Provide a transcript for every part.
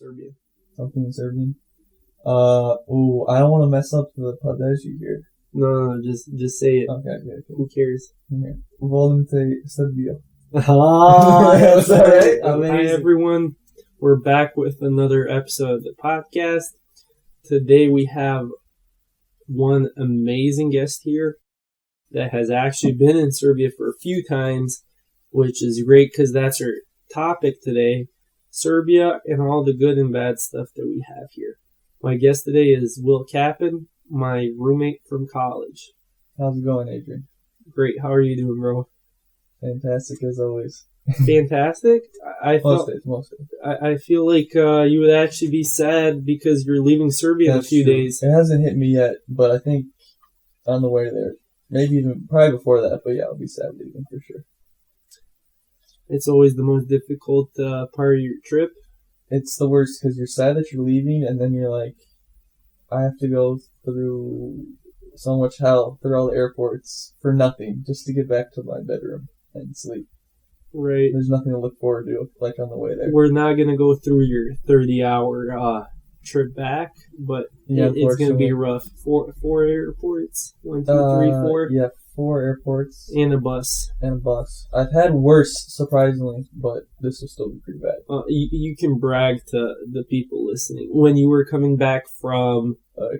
Serbian. Something in Serbian. I don't want to mess up the Padeži here. No, just say it. Okay. Who cares? Okay. Volim te Serbia. That's all right. Amazing. Hi, everyone. We're back with another episode of the podcast. Today we have one amazing guest here that has actually been in Serbia for a few times, which is great because that's our topic today, Serbia and all the good and bad stuff that we have here. My guest today is Will Kappen, my roommate from college. How's it going, Adrian? Great. How are you doing, bro? Fantastic as always. Fantastic? Most days. I feel like you would actually be sad because you're leaving Serbia in a few days. It hasn't hit me yet, but I think on the way there. Maybe even probably before that, but yeah, I'll be sad leaving for sure. It's always the most difficult part of your trip. It's the worst because you're sad that you're leaving, and then you're like, I have to go through so much hell through all the airports for nothing, just to get back to my bedroom and sleep. Right. There's nothing to look forward to, like, on the way there. We're not going to go through your 30-hour trip back, but it's going to be rough. Four airports? 1, 2, 3, 4? Yeah, 4 airports. And a bus. I've had worse, surprisingly, but this will still be pretty bad. You can brag to the people listening. When you were coming back from...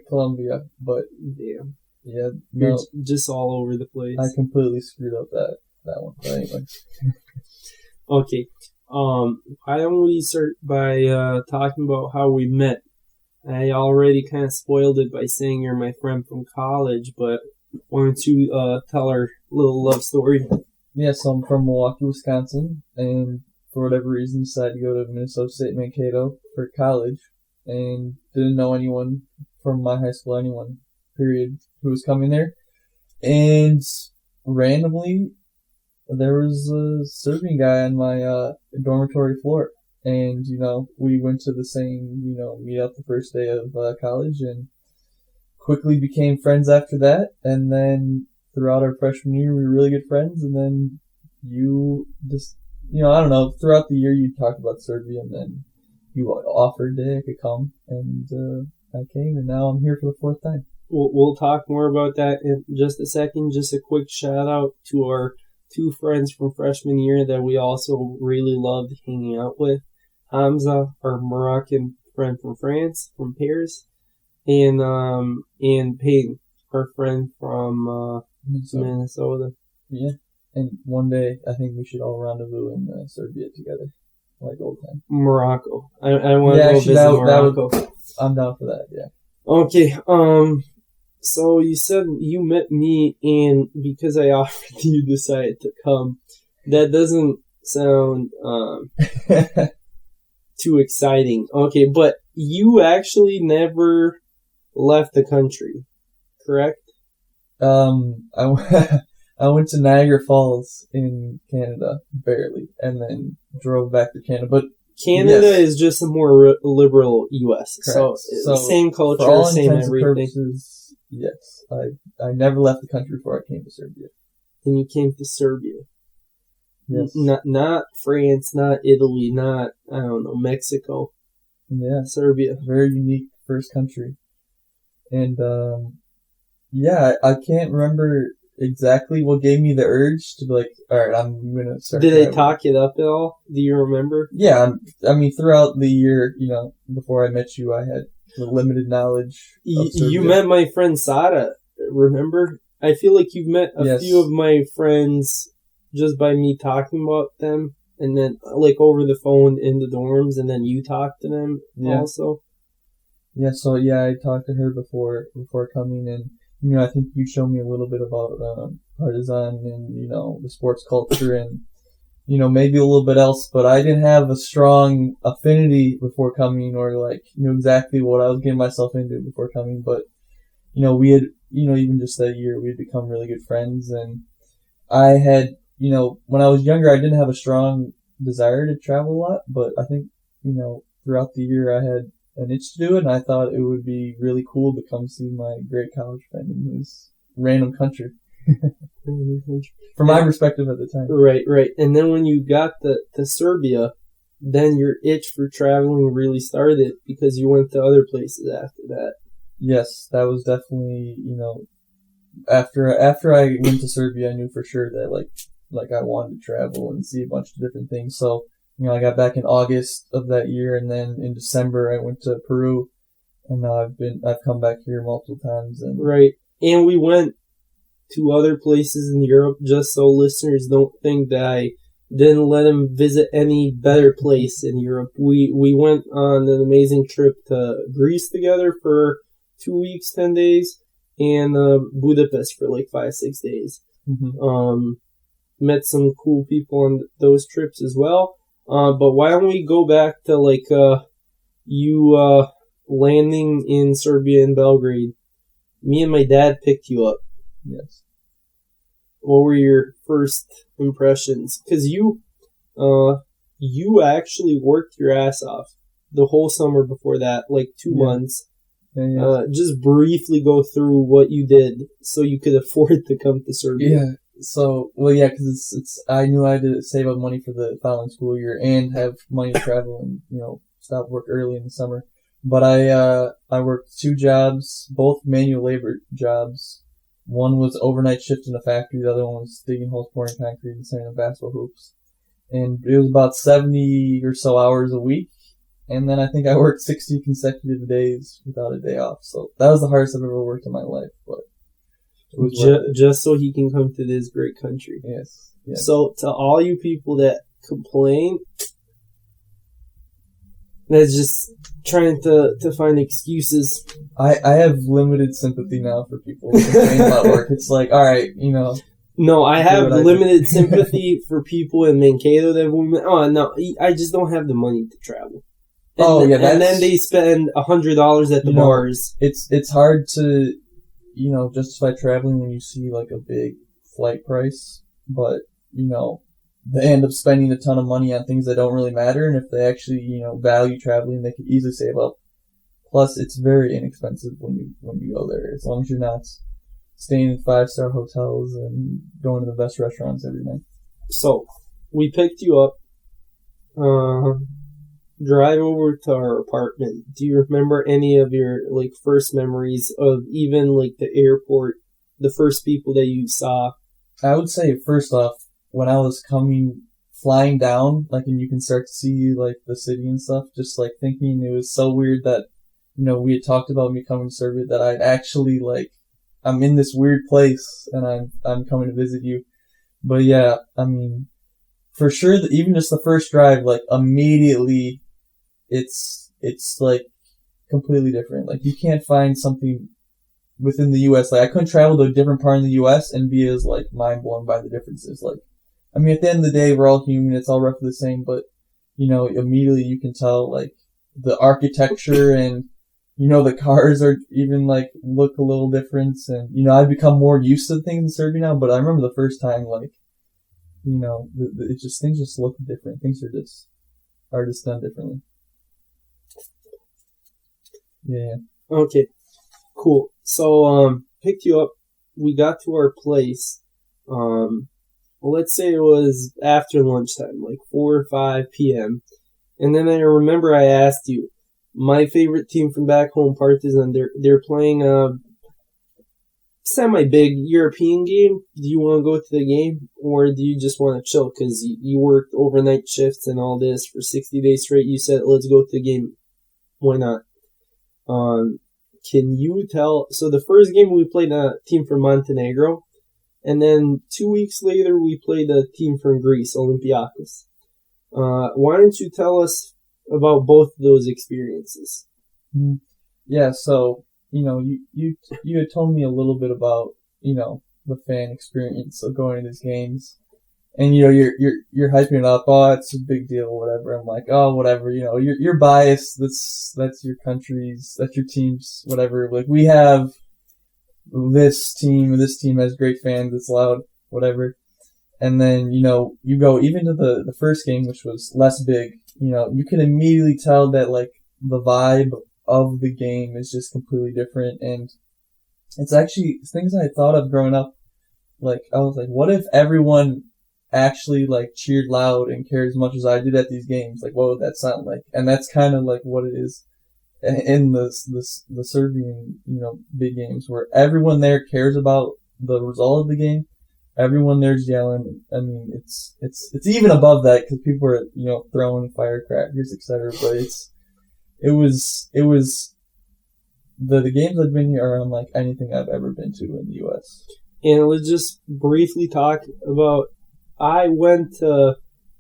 Colombia, but... Damn. Yeah, You're just all over the place. I completely screwed up that one, but anyway. Okay. Why don't we start by talking about how we met? I already kind of spoiled it by saying you're my friend from college, but why don't you tell our little love story? Yeah, so I'm from Milwaukee, Wisconsin, and for whatever reason decided to go to Minnesota State Mankato for college, and didn't know anyone from my high school, period, who was coming there. And randomly, there was a Serbian guy on my dormitory floor. And, we went to the same, meet up the first day of college and quickly became friends after that. And then throughout our freshman year, we were really good friends. And then you just, I don't know, throughout the year you talked about Serbia and then you offered that I could come. And I came and now I'm here for the 4th time. We'll talk more about that in just a second. Just a quick shout out to our 2 friends from freshman year that we also really loved hanging out with. Hamza, our Moroccan friend from France, from Paris, and Peyton, our friend from Minnesota. Yeah, and one day I think we should all rendezvous in Serbia together, like old time. Morocco. I want to go visit Morocco. I'm down for that. Yeah. Okay. So you said you met me, and because I offered, you decided to come. That doesn't sound too exciting. Okay, but you actually never left the country, correct? I went to Niagara Falls in Canada, barely, and then drove back to Canada. But Canada is just a more liberal U.S. So same culture, for all same intents and everything. Purposes, yes, I never left the country before I came to Serbia. And you came to Serbia. Yes. Not France, not Italy, not, I don't know, Mexico. Yeah. Serbia. Very unique first country. And, I can't remember exactly what gave me the urge to be like, alright, I'm going to start. Did they talk it up at all? Do you remember? Yeah, throughout the year, before I met you, I had limited knowledge of Serbia. You met my friend Sara, remember? I feel like you've met a few of my friends just by me talking about them, and then like over the phone in the dorms, and then you talked to them also. Yeah, so I talked to her before coming, and I think you showed me a little bit about Partizan and the sports culture and maybe a little bit else, but I didn't have a strong affinity before coming or knew exactly what I was getting myself into before coming. But we had even just that year we'd become really good friends, and I had. When I was younger, I didn't have a strong desire to travel a lot, but I think, throughout the year I had an itch to do it, and I thought it would be really cool to come see my great college friend in his random country. From my perspective at the time. Right. And then when you got to Serbia, then your itch for traveling really started because you went to other places after that. Yes, that was definitely, after I went to Serbia, I knew for sure that like I wanted to travel and see a bunch of different things. So, I got back in August of that year, and then in December I went to Peru, and now I've come back here multiple times. And right, and we went to other places in Europe, just so listeners don't think that I didn't let them visit any better place in Europe. We went on an amazing trip to Greece together for 2 weeks, 10 days, and Budapest for like 5-6 days. Mm-hmm. Met some cool people on those trips as well. But why don't we go back to you landing in Serbia in Belgrade? Me and my dad picked you up. Yes. What were your first impressions? Because you actually worked your ass off the whole summer before that, like 2 months. Yeah. Just briefly go through what you did so you could afford to come to Serbia. Yeah. So, because it's I knew I had to save up money for the following school year and have money to travel and stop work early in the summer. But I worked 2 jobs, both manual labor jobs. One was overnight shift in a factory. The other one was digging holes, pouring concrete, and setting up basketball hoops. And it was about 70 or so hours a week. And then I think I worked 60 consecutive days without a day off. So that was the hardest I've ever worked in my life. But it was just so he can come to this great country. Yes. So to all you people that complain, that's just trying to find excuses. I have limited sympathy now for people who complain about work. It's like, all right, No, I have limited sympathy for people in Mankato that women. Oh no, I just don't have the money to travel. And and then they spend $100 at the bars. It's hard to, justify traveling when you see like a big flight price, but they end up spending a ton of money on things that don't really matter, and if they actually value traveling, they could easily save up. Plus, it's very inexpensive when you go there, as long as you're not staying in 5-star hotels and going to the best restaurants every night. So, we picked you up. Drive over to our apartment. Do you remember any of your first memories of even the airport, the first people that you saw? I would say first off, when I was flying down, and you can start to see the city and stuff, just thinking it was so weird that we had talked about me coming to Serbia, that I'd actually I'm in this weird place and I'm coming to visit you. But yeah, I mean, for sure, even just the first drive, immediately, it's completely different. You can't find something within the U.S. I couldn't travel to a different part in the U.S. and be as mind blown by the differences. I mean, at the end of the day, we're all human. It's all roughly the same, but immediately you can tell the architecture and the cars are even look a little different, and I've become more used to things in Serbia now. But I remember the first time, things just look different. Things are just done differently. Yeah. Okay. Cool. So picked you up. We got to our place. Let's say it was after lunchtime, 4 or 5 p.m. And then I remember I asked you, my favorite team from back home, Partizan, they're playing a semi-big European game. Do you want to go to the game, or do you just want to chill? Because you worked overnight shifts and all this for 60 days straight. You said, let's go to the game. Why not? Can you tell? So the first game we played a team from Montenegro, and then 2 weeks later we played a team from Greece, Olympiacos. Why don't you tell us about both of those experiences? Yeah, so you had told me a little bit about the fan experience of going to these games, and you're hyping it up. Oh, it's a big deal, or whatever. I'm like, oh, whatever. You're biased. That's your country's. That's your team's. Whatever. We have this team. This team has great fans. It's loud. Whatever. And then you go even to the first game, which was less big. You can immediately tell that the vibe of the game is just completely different, and it's actually things I thought of growing up. I was like, what if everyone actually like cheered loud and cared as much as I did at these games, like what would that sound like? And that's kind of like what it is in the Serbian, big games where everyone there cares about the result of the game. Everyone there's yelling. I mean, it's even above that because people are throwing firecrackers, etc. But it was the games I've been here are unlike anything I've ever been to in the U.S. And let's just briefly talk about. I went to,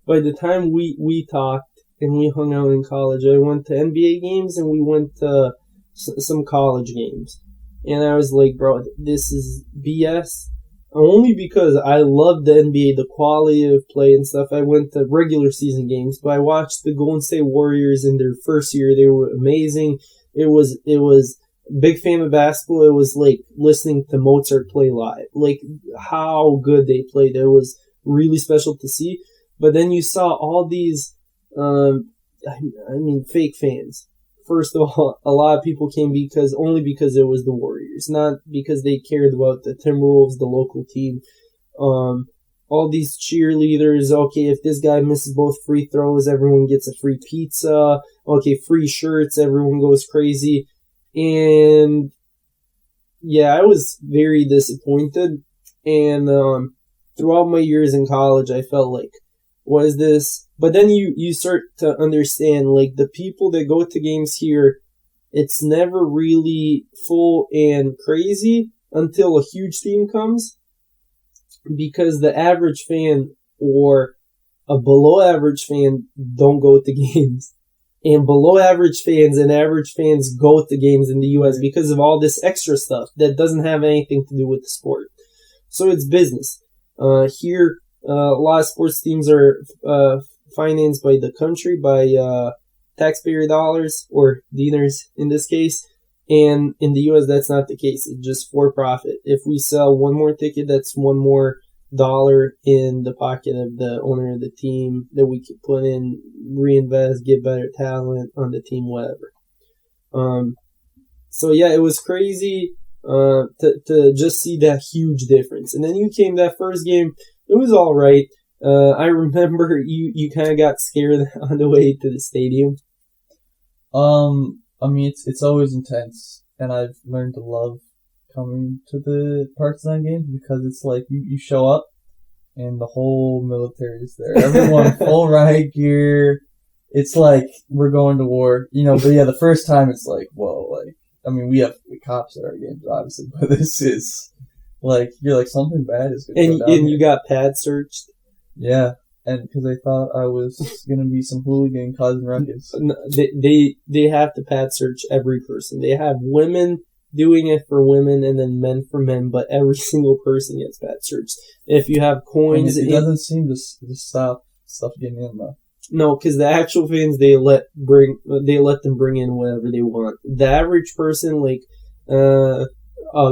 by the time we talked and we hung out in college, I went to NBA games and we went to some college games. And I was like, bro, this is BS. Only because I loved the NBA, the quality of play and stuff. I went to regular season games, but I watched the Golden State Warriors in their first year. They were amazing. It was big fan of basketball. It was like listening to Mozart play live. Like how good they played. It was really special to see. But then you saw all these, fake fans. First of all, a lot of people came only because it was the Warriors, not because they cared about the Timberwolves, the local team. All these cheerleaders, okay, if this guy misses both free throws, everyone gets a free pizza. Okay, free shirts, everyone goes crazy. And yeah, I was very disappointed. And throughout my years in college, I felt like, what is this? But then you start to understand, like, the people that go to games here, it's never really full and crazy until a huge team comes, because the average fan or a below average fan don't go to games. And below average fans and average fans go to games in the U.S. because of all this extra stuff that doesn't have anything to do with the sport. So it's business. Here, a lot of sports teams are financed by the country, by taxpayer dollars, or dinars in this case. And in the U.S., that's not the case. It's just for profit. If we sell one more ticket, that's one more dollar in the pocket of the owner of the team that we could put in, reinvest, get better talent on the team, whatever. So yeah, it was crazy to just see that huge difference. And then you came that first game. It was all right. I remember you kind of got scared on the way to the stadium. I mean, it's always intense, and I've learned to love coming to the Partizan games because it's like you show up and the whole military is there. Everyone full riot gear. It's like we're going to war, But yeah, the first time it's like, whoa, like I mean, we have cops at our games, obviously, but this is like you're like something bad is going to go down. And you got pad searched. Yeah. And because they thought I was going to be some hooligan causing ruckus. They have to pad search every person. They have women doing it for women and then men for men, but every single person gets pad searched. If you have coins... It doesn't seem to stop stuff getting in, though. No, because the actual fans, they let them bring in whatever they want. The average person, like a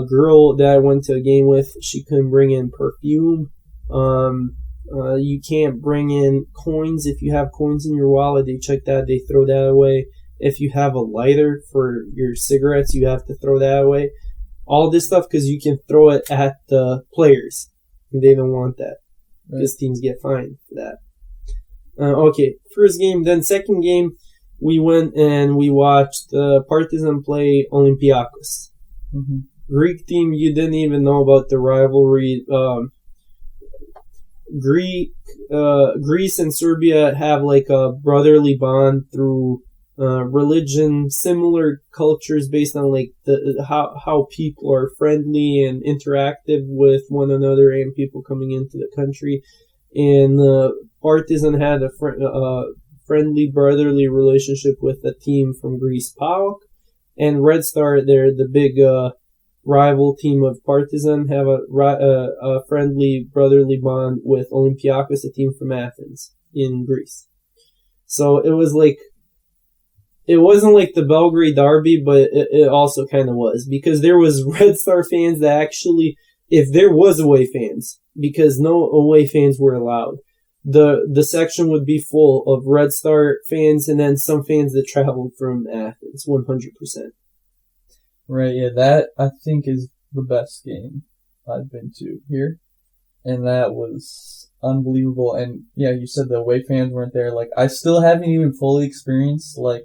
girl that I went to a game with, she couldn't bring in perfume. You can't bring in coins. If you have coins in your wallet, they check that, they throw that away. If you have a lighter for your cigarettes, you have to throw that away. All this stuff because you can throw it at the players. And they don't want that. Because teams get fined for that. Okay, first game. Then second game, we went and we watched Partizan play Olympiacos. Mm-hmm. Greek team, you didn't even know about the rivalry. Greece and Serbia have like a brotherly bond through religion, similar cultures based on like how people are friendly and interactive with one another and people coming into the country. And Partizan had a friendly brotherly relationship with a team from Greece, PAOK, and Red Star. They're the big rival team of Partizan, have a friendly brotherly bond with Olympiacos, a team from Athens in Greece. So it was like, it wasn't like the Belgrade derby, but it also kind of was, because there was Red Star fans that actually, if there was away fans, because no away fans were allowed, the section would be full of Red Star fans and then some fans that traveled from Athens, 100%. Right, yeah, that I think is the best game I've been to here. and that was unbelievable. And yeah, you said the away fans weren't there. Like, I still haven't even fully experienced like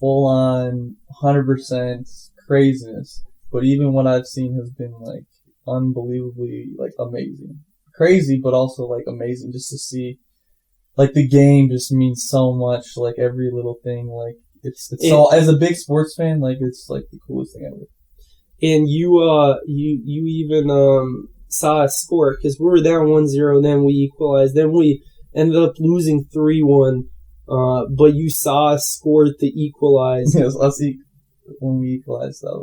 full on 100% craziness, but even what I've seen has been like unbelievably like amazing, crazy, but also like amazing just to see. Like, the game just means so much. Like, every little thing, like it's so, as a big sports fan, like it's like the coolest thing ever. And you even saw us score because we were down 1-0, then we equalized, then we ended up losing 3-1. But you saw us score to equalize. Yes, when we equalized, that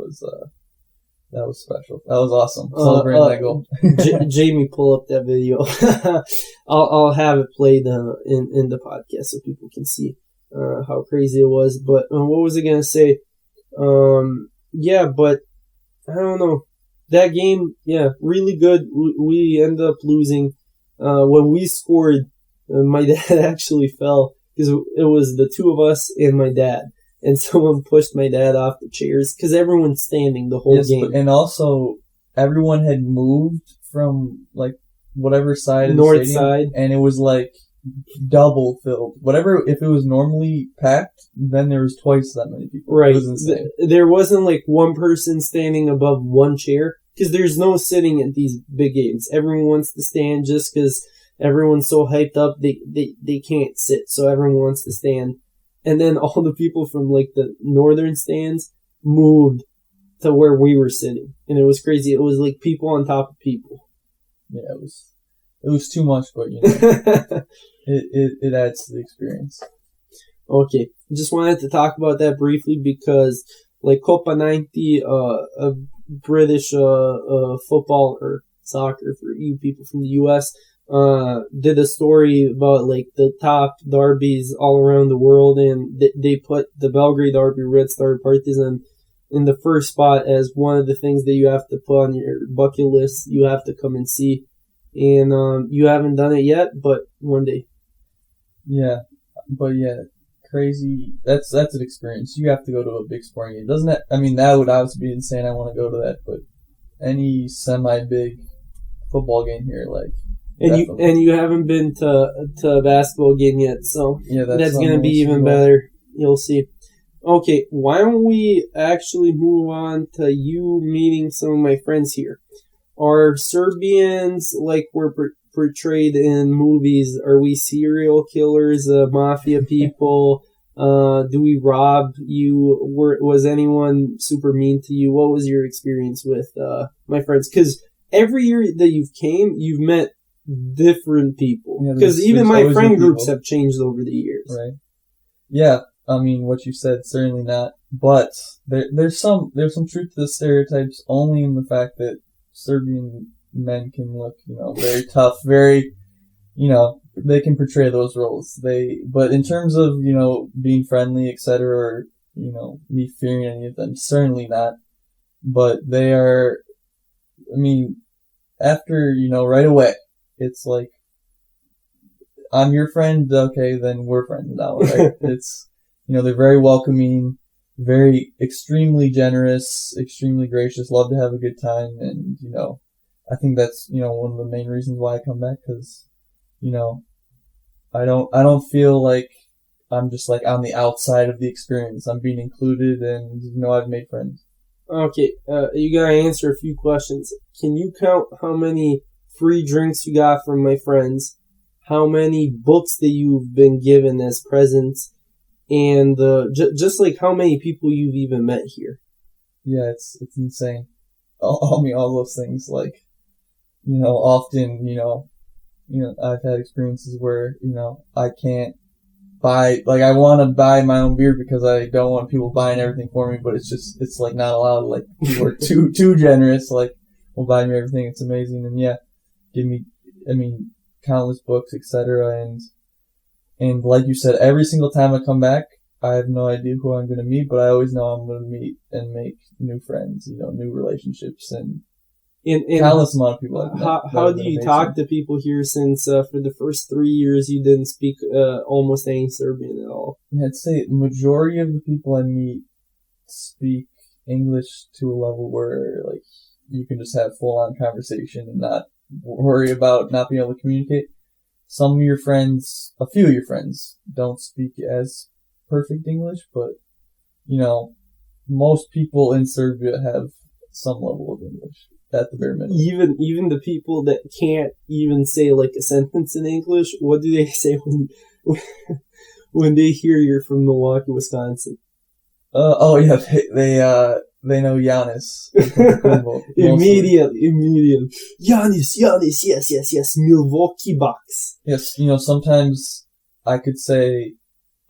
was special. That was awesome. Celebrating that goal. Jamie, pull up that video. I'll have it played in the podcast so people can see how crazy it was. But what was I gonna say? Yeah, but I don't know. That game, yeah, really good. We ended up losing. When we scored, my dad actually fell because it was the two of us and my dad. And someone pushed my dad off the chairs because everyone's standing the whole game. And also, everyone had moved from like whatever side of the north stadium, side, and it was like double filled. Whatever, if it was normally packed, then there was twice that many people. Right. It was insane. There wasn't like one person standing above one chair because there's no sitting at these big games. Everyone wants to stand just because everyone's so hyped up they can't sit, so everyone wants to stand. And then all the people from like the northern stands moved to where we were sitting, and it was crazy. It was like people on top of people. Yeah, it was too much, but you know, it adds to the experience. Okay, just wanted to talk about that briefly because like Copa 90, a British football or soccer for you people from the U.S. Did a story about like the top derbies all around the world, and they put the Belgrade derby, Red Star Partizan, in the first spot as one of the things that you have to put on your bucket list. You have to come and see, and you haven't done it yet, but one day. Yeah, but yeah, crazy. That's an experience. You have to go to a big sporting game, doesn't it? I mean, that would obviously be insane. I want to go to that, but any semi-big football game here, like. And you haven't been to a basketball game yet, so yeah, that's going to be even better. You'll see. Okay, why don't we actually move on to you meeting some of my friends here? Are Serbians like we're portrayed in movies? Are we serial killers, mafia people? Do we rob you? Was anyone super mean to you? What was your experience with my friends? Because every year that you've met different people, because even my friend groups have changed over the years. Right. Yeah, I mean, what you said, certainly not. But there's some truth to the stereotypes, only in the fact that Serbian men can look, very tough, very, they can portray those roles. But in terms of, being friendly, etc., or, me fearing any of them, certainly not. But they are, I mean, after, right away, it's like, I'm your friend, okay, then we're friends now, right? It's, they're very welcoming, very extremely generous, extremely gracious, love to have a good time, and, I think that's, one of the main reasons why I come back, because, I don't feel like I'm just like on the outside of the experience. I'm being included, and, I've made friends. Okay, you gotta answer a few questions. Can you count how many free drinks you got from my friends, how many books that you've been given as presents, and just like how many people you've even met here? Yeah, it's insane. All those things, like, often, I've had experiences where, I can't buy, like, I want to buy my own beer because I don't want people buying everything for me, but it's like not allowed. Like, people are too generous, like, will buy me everything. It's amazing. And yeah, give me, countless books, etc. And like you said, every single time I come back, I have no idea who I'm going to meet, but I always know I'm going to meet and make new friends, new relationships, and countless amount of people. How do you talk to people here, since for the first 3 years you didn't speak almost any Serbian at all? I'd say majority of the people I meet speak English to a level where, like, you can just have full-on conversation and not worry about not being able to communicate. A few of your friends don't speak as perfect English, but, most people in Serbia have some level of English at the bare minimum. Even the people that can't even say like a sentence in English, what do they say when they hear you're from Milwaukee, Wisconsin? They know Giannis. Immediately. Giannis, yes, Milwaukee Bucks. Yes, sometimes I could say,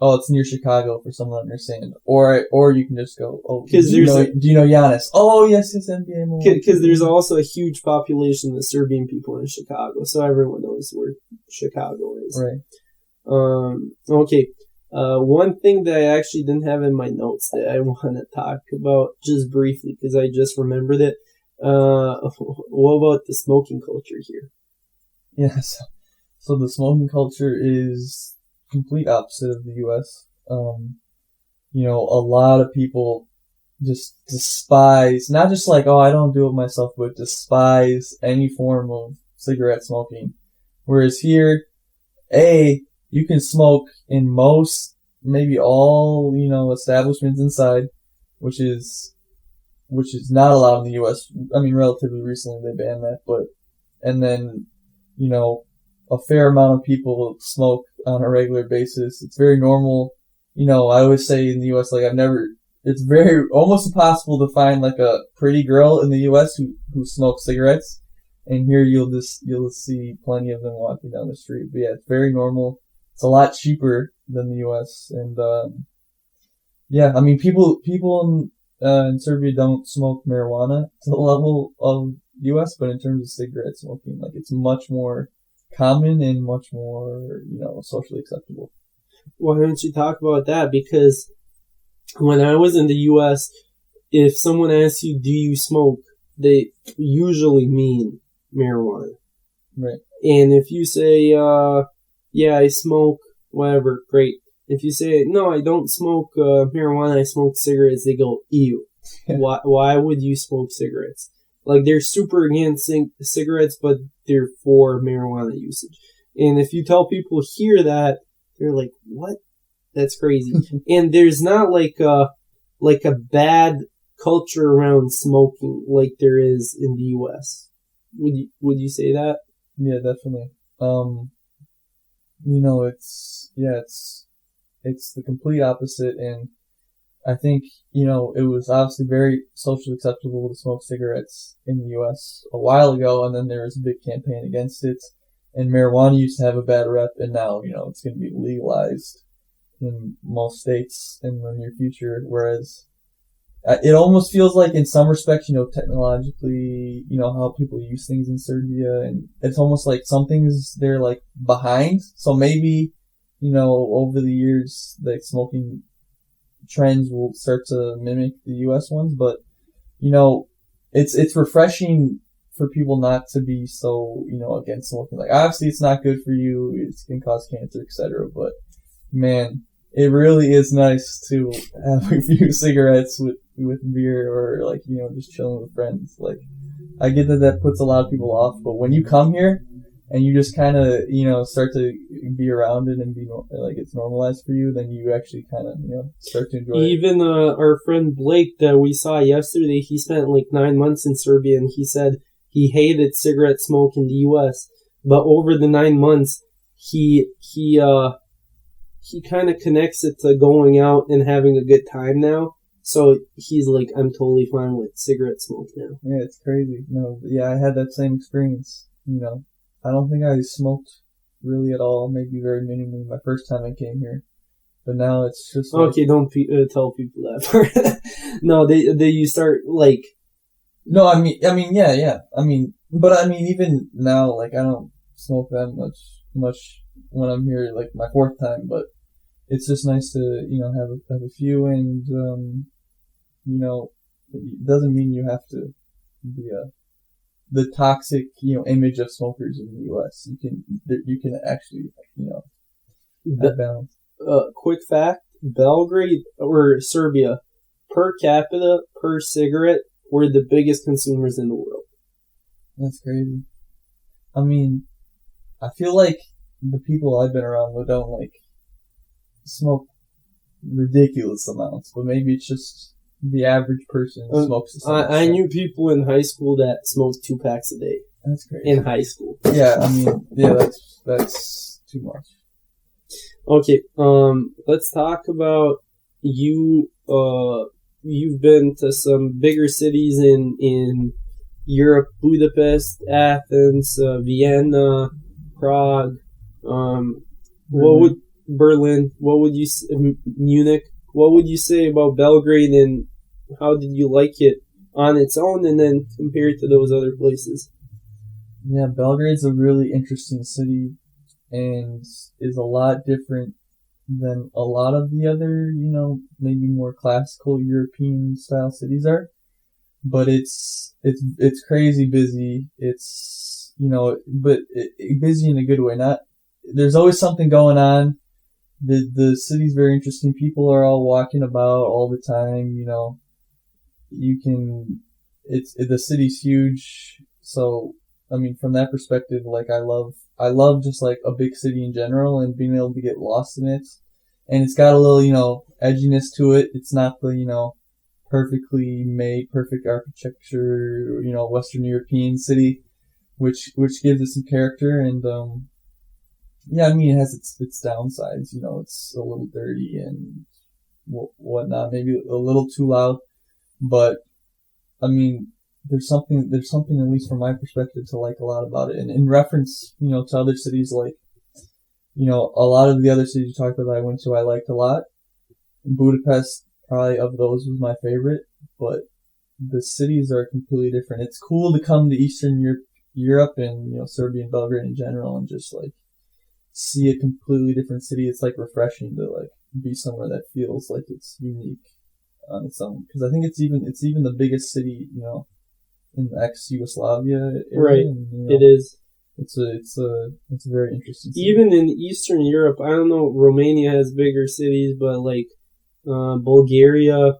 "Oh, it's near Chicago" for someone to understand, or you can just go, "Oh, do you know Giannis?" "Oh, yes, NBA." Because there's also a huge population of Serbian people in Chicago, so everyone knows where Chicago is. Right. Okay. One thing that I actually didn't have in my notes that I want to talk about just briefly because I just remembered it. What about the smoking culture here? Yes. So the smoking culture is complete opposite of the U.S. A lot of people just despise, not just like, oh, I don't do it myself, but despise any form of cigarette smoking. Whereas here, you can smoke in most, maybe all, establishments inside, which is not allowed in the U.S. I mean, relatively recently they banned that, and then, a fair amount of people smoke on a regular basis. It's very normal. I always say in the U.S., like it's very, almost impossible to find like a pretty girl in the U.S. who smokes cigarettes. And here you'll see plenty of them walking down the street. But yeah, it's very normal. It's a lot cheaper than the U.S. And, I mean, people in Serbia don't smoke marijuana to the level of U.S., but in terms of cigarette smoking, like it's much more common and much more, socially acceptable. Why don't you talk about that? Because when I was in the U.S., if someone asks you, do you smoke, they usually mean marijuana. Right. And if you say, yeah, I smoke, whatever, great. If you say, no, I don't smoke marijuana, I smoke cigarettes, they go, ew. Why would you smoke cigarettes? Like, they're super against cigarettes, but they're for marijuana usage. And if you tell people here that, they're like, what? That's crazy. And there's not like a bad culture around smoking like there is in the U.S. Would you say that? Yeah, definitely. It's the complete opposite, and I think, it was obviously very socially acceptable to smoke cigarettes in the U.S. a while ago, and then there was a big campaign against it, and marijuana used to have a bad rep, and now, it's going to be legalized in most states in the near future, whereas it almost feels like in some respects, technologically, how people use things in Serbia, and it's almost like some things they're like behind, so maybe, over the years, like smoking trends will start to mimic the U.S. ones, but, it's refreshing for people not to be so, against smoking. Like, obviously it's not good for you, it can cause cancer, etc., but, man, it really is nice to have a few cigarettes with beer or, like, just chilling with friends. Like, I get that puts a lot of people off, but when you come here and you just kind of, start to be around it and be like it's normalized for you, then you actually kind of, start to enjoy it. Even our friend Blake that we saw yesterday, he spent like 9 months in Serbia, and he said he hated cigarette smoke in the U.S., but over the 9 months, he kind of connects it to going out and having a good time now. So he's like, I'm totally fine with cigarette smoke now. Yeah, it's crazy. No, yeah, I had that same experience. I don't think I smoked really at all, maybe very minimally my first time I came here. But now it's just like... Okay, don't tell people that part. No, you start like... No, I mean, yeah. But even now, like, I don't smoke that much when I'm here, like, my fourth time, but it's just nice to, have a few, and, it doesn't mean you have to be the toxic, image of smokers in the U.S. You can actually, have balance. Quick fact, Belgrade, or Serbia, per capita, per cigarette, we're the biggest consumers in the world. That's crazy. I mean, I feel like the people I've been around who don't like smoke ridiculous amounts, but maybe it's just the average person smokes. I knew people in high school that smoked 2 packs a day. That's crazy. In high school. Yeah, I mean, yeah, that's too much. Okay, let's talk about you. You've been to some bigger cities in Europe: Budapest, Athens, Vienna, Prague. Berlin? What would you Munich? What would you say about Belgrade, and how did you like it on its own, and then compared to those other places? Yeah, Belgrade's a really interesting city, and is a lot different than a lot of the other, maybe more classical European style cities are. But it's crazy busy. It's but busy in a good way. There's always something going on. The city's very interesting. People are all walking about all the time. The city's huge. So I mean, from that perspective, like I love just like a big city in general and being able to get lost in it. And it's got a little, edginess to it. It's not the, perfectly made, perfect architecture, Western European city, which gives it some character. And, yeah, I mean, it has its downsides. It's a little dirty and whatnot, maybe a little too loud. But, I mean, there's something, at least from my perspective, to like a lot about it. And in reference, to other cities, like, a lot of the other cities you talked about that I went to, I liked a lot. Budapest, probably of those, was my favorite. But the cities are completely different. It's cool to come to Eastern Europe and, Serbia and Belgrade in general and just like see a completely different city. It's like refreshing to like be somewhere that feels like it's unique on its own. Because I think it's even the biggest city, in the ex-Yugoslavia area. Right, and, it is. It's a very interesting city. Even in Eastern Europe, I don't know, Romania has bigger cities, but like Bulgaria,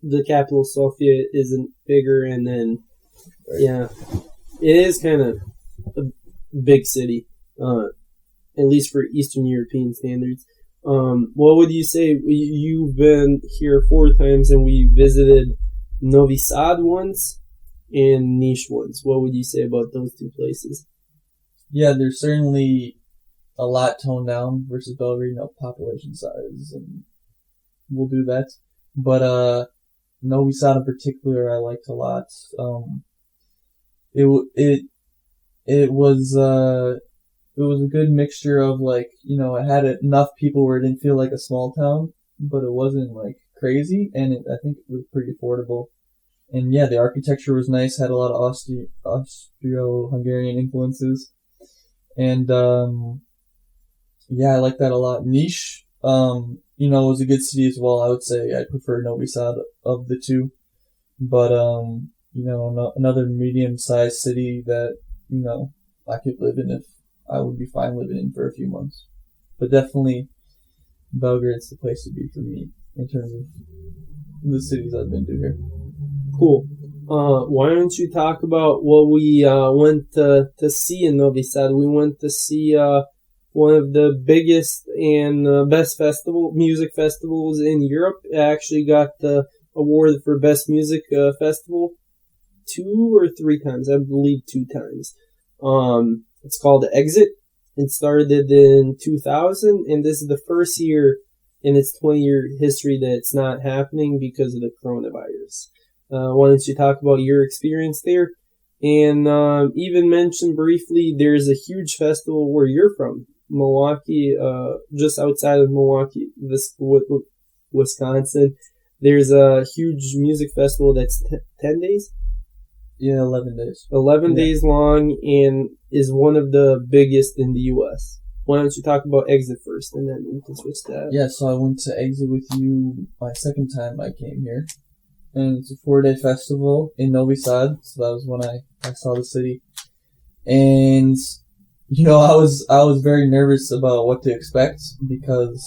the capital Sofia isn't bigger, and then yeah, it is kind of a big city, at least for Eastern European standards. What would you say? You've been here 4 times, and we visited Novi Sad once and Niš once. What would you say about those 2 places? Yeah, there's certainly a lot toned down versus Belgrade, population size, and we'll do that. But Novi Sad in particular, I liked a lot. It was a good mixture of like, it had enough people where it didn't feel like a small town, but it wasn't like crazy, and I think it was pretty affordable. And yeah, the architecture was nice, had a lot of Austro-Hungarian influences. And, yeah, I like that a lot. Niš, was a good city as well. I would say I prefer Novi Sad of the 2. But, another medium-sized city that, I could live in if I would be fine living in for a few months. But definitely Belgrade's the place to be for me in terms of the cities I've been to here. Cool. Why don't you talk about what we went to see in Novi Sad? We went to see one of the biggest and best music festivals in Europe. It actually got the award for Best Music Festival 2 or 3 times. I believe 2 times. It's called Exit. It started in 2000, and this is the first year in its 20-year history that it's not happening because of the coronavirus. Why don't you talk about your experience there? And even mention briefly, there's a huge festival where you're from, Milwaukee, just outside of Milwaukee, Wisconsin. There's a huge music festival that's 10 days? Yeah, 11 days. 11 days long, and is one of the biggest in the U.S. Why don't you talk about Exit first, and then we can switch to that. Yeah, so I went to Exit with you my second time I came here. And it's a 4-day festival in Novi Sad, so that was when I saw the city. And, I was very nervous about what to expect because,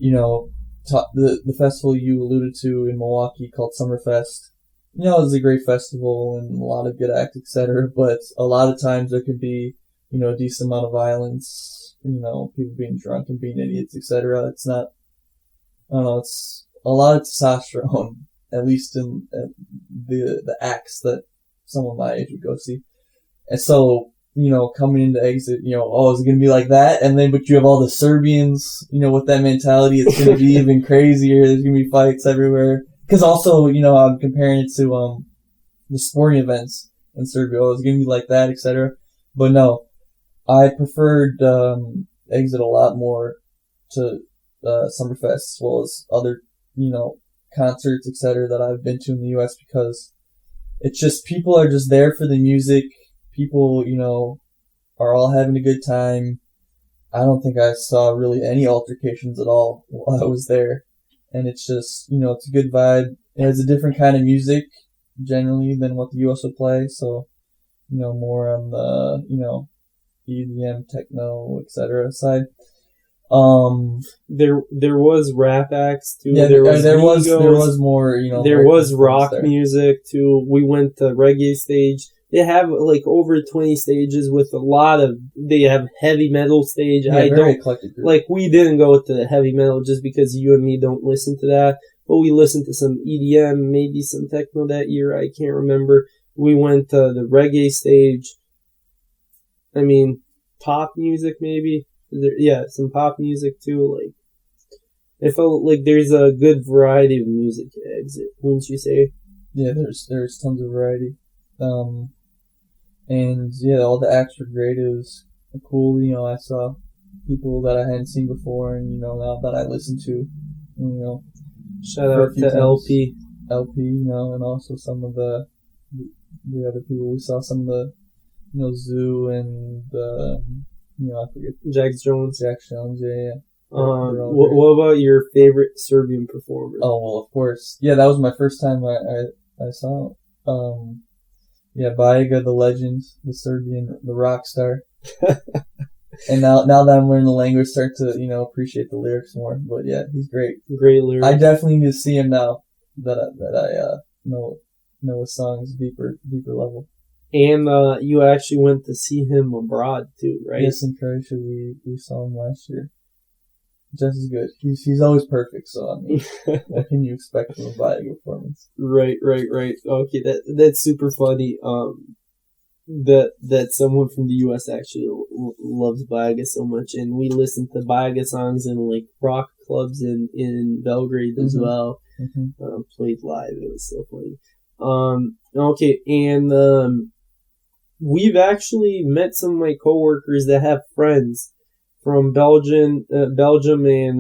the festival you alluded to in Milwaukee called Summerfest it was a great festival and a lot of good acts, etc. But a lot of times there could be, a decent amount of violence, people being drunk and being idiots, etc. It's not, I don't know, it's a lot of testosterone, at least in the acts that someone my age would go see. And so, coming into Exit, oh, is it going to be like that? And then, but you have all the Serbians, with that mentality, it's going to be even crazier. There's going to be fights everywhere. Because also, I'm comparing it to the sporting events in Serbia. Oh, it's going to be like that, etc. But no, I preferred Exit a lot more to Summerfest as well as other, concerts, etc. that I've been to in the U.S. because it's just people are just there for the music. People, are all having a good time. I don't think I saw really any altercations at all while I was there. And it's just, it's a good vibe. It has a different kind of music generally than what the US would play. So, more on the, EDM, techno, etc. side. There was rap acts too. Yeah, there was more, there was rock music too. We went to reggae stage. They have like over 20 stages with they have heavy metal stage. Yeah, very eclectic group. Like we didn't go to the heavy metal just because you and me don't listen to that, but we listened to some EDM, maybe some techno that year. I can't remember. We went to the reggae stage. I mean, pop music maybe. Some pop music too. Like, it felt like there's a good variety of music at Exit, wouldn't you say? Yeah, there's tons of variety. And yeah, all the acts were great. It was cool. I saw people that I hadn't seen before, and now that I listen to, shout out to LP, and also some of the other people. We saw some of the, Zoo and I forget. Jax Jones, yeah. What about your favorite Serbian performer? Oh, well, of course. Yeah, that was my first time I saw it. Yeah, Bajega, the legend, the Serbian, the rock star. And now that I'm learning the language, start to, appreciate the lyrics more. But yeah, he's great. Great lyrics. I definitely need to see him now that I know his songs deeper level. And you actually went to see him abroad too, right? Yes, in Croatia. We saw him last year. Just as good. He's always perfect, so I mean, what can you expect from a Bajega performance? Right. Okay, that's super funny. That someone from the U.S. actually loves Bajega so much, and we listen to Bajega songs in like rock clubs in Belgrade as well. Mm-hmm. Played live. It was so funny. Okay, and we've actually met some of my coworkers that have friends from Belgium and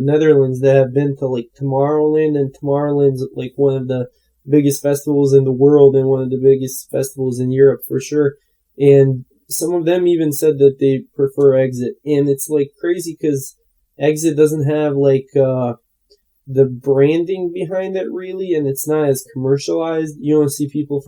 Netherlands that have been to like Tomorrowland, and Tomorrowland's like one of the biggest festivals in the world and one of the biggest festivals in Europe for sure. And some of them even said that they prefer Exit, and it's like crazy because Exit doesn't have like the branding behind it really, and it's not as commercialized. You see people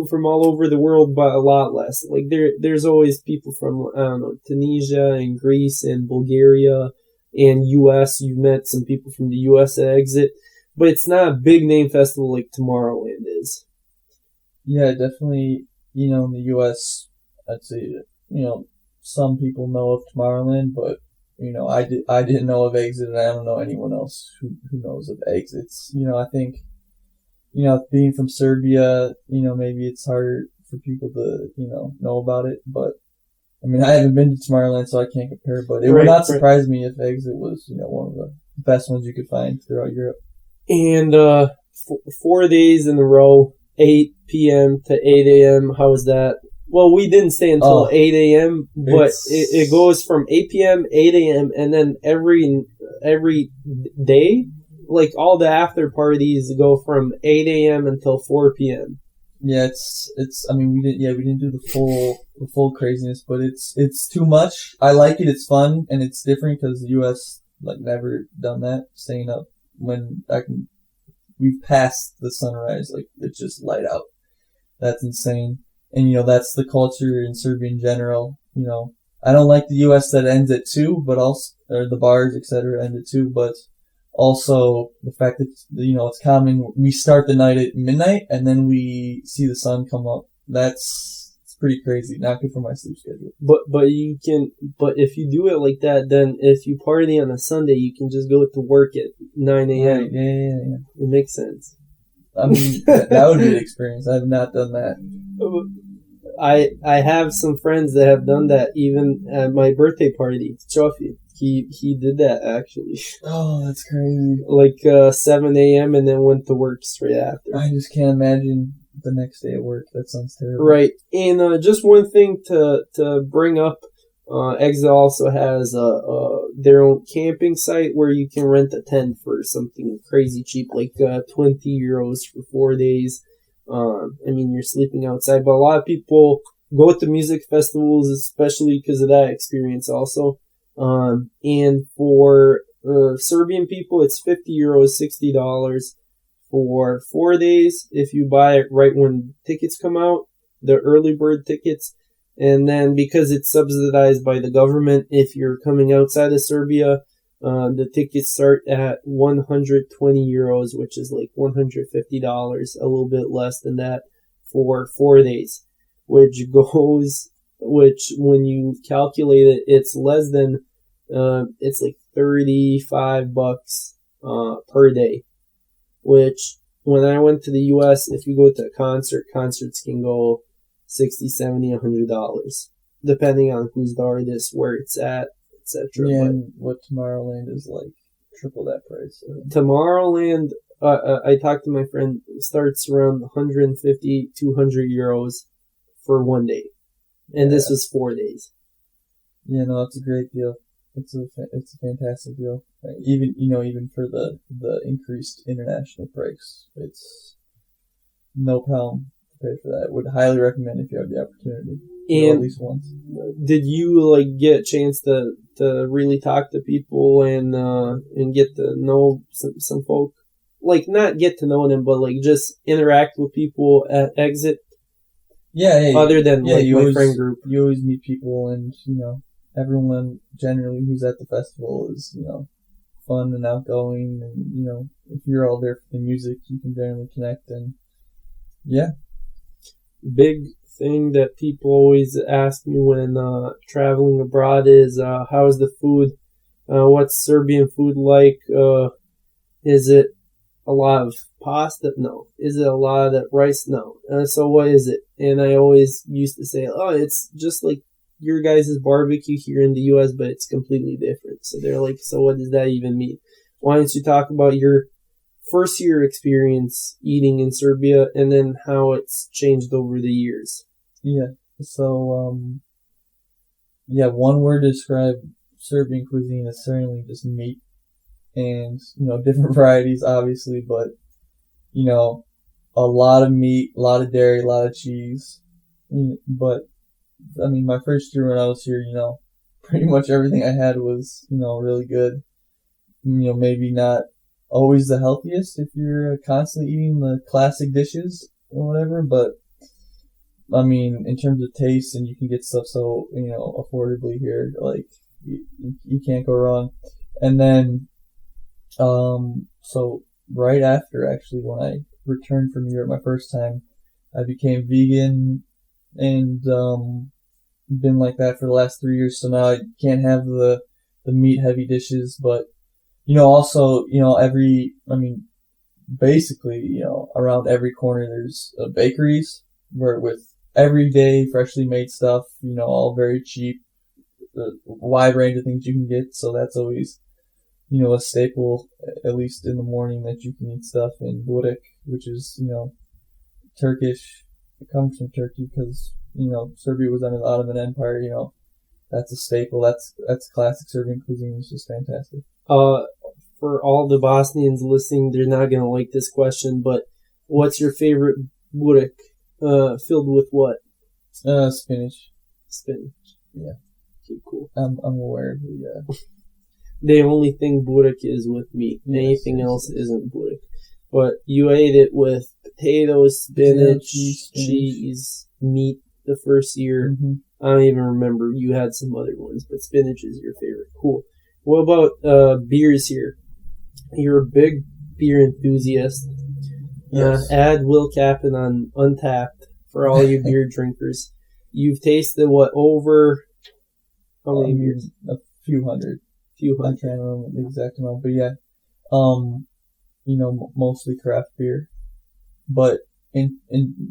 from all over the world, but a lot less. Like there's always people from, I don't know, Tunisia and Greece and Bulgaria and US. You've met some people from the US at Exit, but it's not a big name festival like Tomorrowland is. Yeah, definitely. In the US, I'd say, some people know of Tomorrowland, but I didn't know of Exit, and I don't know anyone else who knows of Exits. I think, being from Serbia, maybe it's harder for people to, know about it. But, I mean, I haven't been to Tomorrowland, so I can't compare. But it would not surprise me if Exit was, one of the best ones you could find throughout Europe. And 4 days in a row, 8 p.m. to 8 a.m. How was that? Well, we didn't stay until 8 a.m., but it goes from 8 p.m., 8 a.m., and then every day, like all the after parties go from 8 a.m. until 4 p.m. Yeah, it's. I mean, we didn't do the full craziness, but it's too much. I like it. It's fun and it's different because the U.S. like never done that. Staying up when we've passed the sunrise, like it's just light out. That's insane. And, that's the culture in Serbia in general. I don't like the U.S. that ends at 2, but also, or the bars, etc., end at 2, but also the fact that, it's common. We start the night at midnight and then we see the sun come up. It's pretty crazy. Not good for my sleep schedule. But if you do it like that, then if you party on a Sunday, you can just go to work at 9 a.m. Right, yeah. It makes sense. I mean, that would be an experience. I have not done that. I have some friends that have done that even at my birthday party. Trophy. He did that actually. Oh, that's crazy. Like 7 a.m. and then went to work straight after. I just can't imagine the next day at work. That sounds terrible. Right. And just one thing to bring up, Exit also has their own camping site where you can rent a tent for something crazy cheap, like 20 euros for 4 days. I mean, you're sleeping outside, but a lot of people go to music festivals, especially because of that experience also. And for Serbian people, it's 50 euros, $60 for 4 days if you buy it right when tickets come out, the early bird tickets. And then because it's subsidized by the government, if you're coming outside of Serbia, the tickets start at 120 euros, which is like $150, a little bit less than that for 4 days, which when you calculate it, it's less than, it's like $35 per day, which when I went to the US, if you go to a concert, concerts can go $60, $70, $100, depending on who's the artist, where it's at, etc. Yeah, and what Tomorrowland is like triple that price. So. Tomorrowland, I talked to my friend, starts around 150, 200 euros for 1 day. And this was 4 days. Yeah, no, it's a great deal. It's a fantastic deal. Even for the increased international price, it's no problem to pay for that. Would highly recommend if you have the opportunity. And at least once. Did you get a chance to really talk to people and get to know some folk? Like, not get to know them, but just interact with people at Exit. Yeah. Other than my friend group, you always meet people, and everyone generally who's at the festival is fun and outgoing, and if you're all there for the music, you can generally connect, and yeah. Big thing that people always ask me when traveling abroad is how's the food? What's Serbian food like? Is it a lot of pasta? No. Is it a lot of rice? No. So what is it? And I always used to say, oh, it's just like your guys' barbecue here in the US, but it's completely different. So they're like, so what does that even mean? Why don't you talk about your first year experience eating in Serbia and then how it's changed over the years? Yeah. So, one word to describe Serbian cuisine is certainly just meat. And, different varieties, obviously, but, a lot of meat, a lot of dairy, a lot of cheese. But, I mean, my first year when I was here, pretty much everything I had was, really good. Maybe not always the healthiest if you're constantly eating the classic dishes or whatever, but, I mean, in terms of taste, and you can get stuff so, affordably here, like, you can't go wrong. And then, so right after, actually, when I returned from Europe my first time, I became vegan, and been like that for the last 3 years. So now I can't have the meat heavy dishes, but also basically around every corner there's bakeries where with everyday freshly made stuff, all very cheap, a wide range of things you can get. So that's always a staple, at least in the morning, that you can eat stuff in burek, which is, Turkish. It comes from Turkey because, Serbia was under the Ottoman Empire, that's a staple. That's classic Serbian cuisine. It's just fantastic. For all the Bosnians listening, they're not going to like this question, but what's your favorite burek? Filled with what? Spinach. Spinach. Yeah. Okay, cool. I'm aware of the, The only thing burek is with meat. Yes, Anything else isn't burek. But you ate it with potatoes, spinach, cheese, meat the first year. Mm-hmm. I don't even remember. You had some other ones, but spinach is your favorite. Cool. What about beers here? you're a big beer enthusiast. Yes. Add Will Capin on Untapped for all you beer drinkers. You've tasted over how many beers? A few hundred. I can't remember the exact amount, but yeah. Mostly craft beer. But in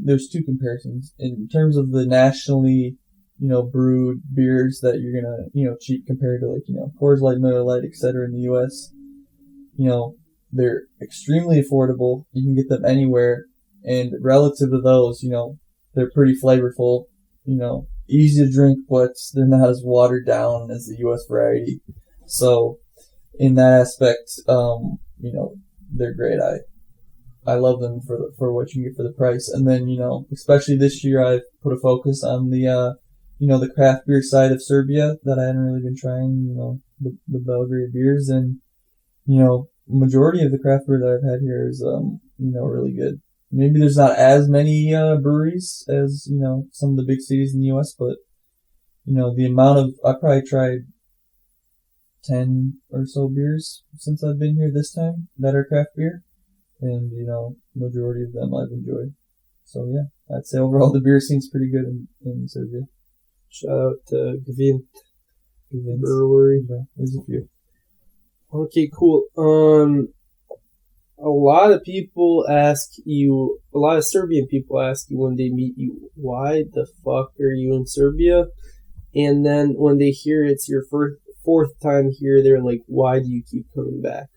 there's two comparisons. In terms of the nationally, brewed beers that you're gonna, cheap compared to Coors Light, Miller Lite, etc. in the US, they're extremely affordable. You can get them anywhere, and relative to those, they're pretty flavorful, easy to drink, but they're not as watered down as the US variety. So in that aspect, they're great. I love them for what you get for the price. And then, especially this year, I've put a focus on the craft beer side of Serbia that I hadn't really been trying, the Belgrade beers. And, majority of the craft beer that I've had here is, really good. Maybe there's not as many breweries as, some of the big cities in the U.S., but, the amount of, I probably tried 10 or so beers since I've been here this time that are craft beer. And, majority of them I've enjoyed. So, yeah, I'd say overall the beer scene's pretty good in Serbia. Shout out to Gvint Brewery. There's a few. Okay, cool. A lot of Serbian people ask you when they meet you, why the fuck are you in Serbia? And then when they hear it's your fourth time here, they're like, why do you keep coming back?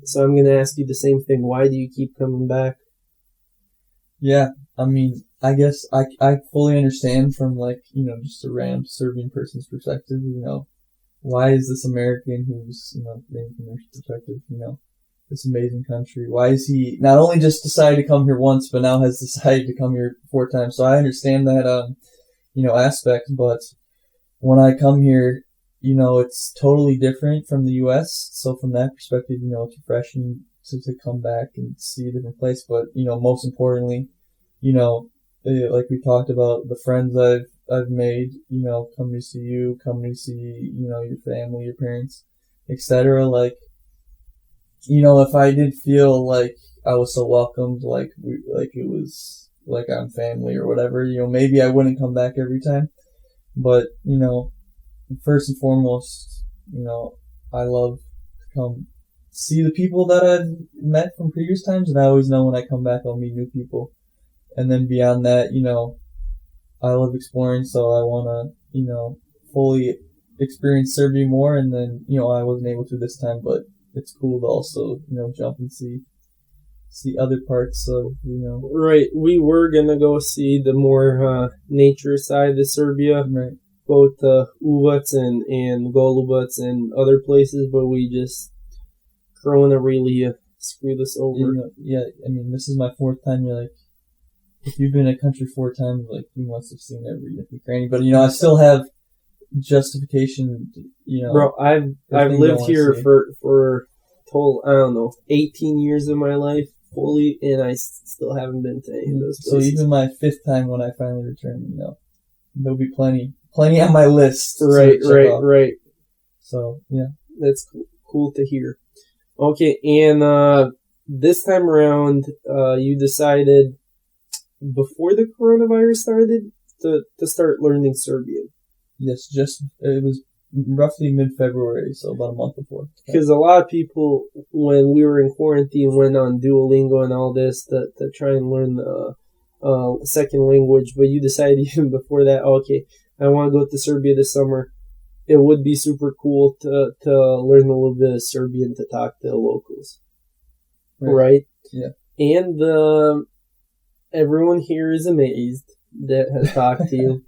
So I'm going to ask you the same thing. Why do you keep coming back? Yeah, I mean, I guess I fully understand from just a random Serbian person's perspective, why is this American who's, being from their perspective, this amazing country, why is he not only just decided to come here once, but now has decided to come here 4 times? So I understand that, aspect, but when I come here, it's totally different from the U.S. So from that perspective, it's refreshing to come back and see a different place. But, most importantly, like we talked about, the friends I've made, coming to see you, coming to see, your family, your parents, etc. If I did feel like I was so welcomed, like it was like I'm family or whatever, maybe I wouldn't come back every time. But, first and foremost, I love to come see the people that I've met from previous times, and I always know when I come back I'll meet new people. And then beyond that, I love exploring, so I want to, fully experience Serbia more, and then, I wasn't able to this time, but it's cool to also, jump and see other parts of, Right, we were going to go see the more nature side of Serbia. Right. Both Uvac and Golubac and other places, but we just Corona really screwed us over. I mean, this is my 4th time. You're like, if you've been in a country 4 times, like, you must have seen every cranny. But, I still have justification, Bro, I've lived here for total, I don't know, 18 years of my life fully, and I still haven't been to any of those places. So even my 5th time when I finally return, there'll be plenty on my list. Right. So, yeah. That's cool to hear. Okay, and this time around, you decided, before the coronavirus started, to start learning Serbian. Yes, it was roughly mid-February, so about a month before. Because a lot of people, when we were in quarantine, went on Duolingo and all this to try and learn the second language, but you decided even before that, okay, I want to go to Serbia this summer. It would be super cool to learn a little bit of Serbian to talk to the locals. Right? Yeah. And everyone here is amazed that has talked to you.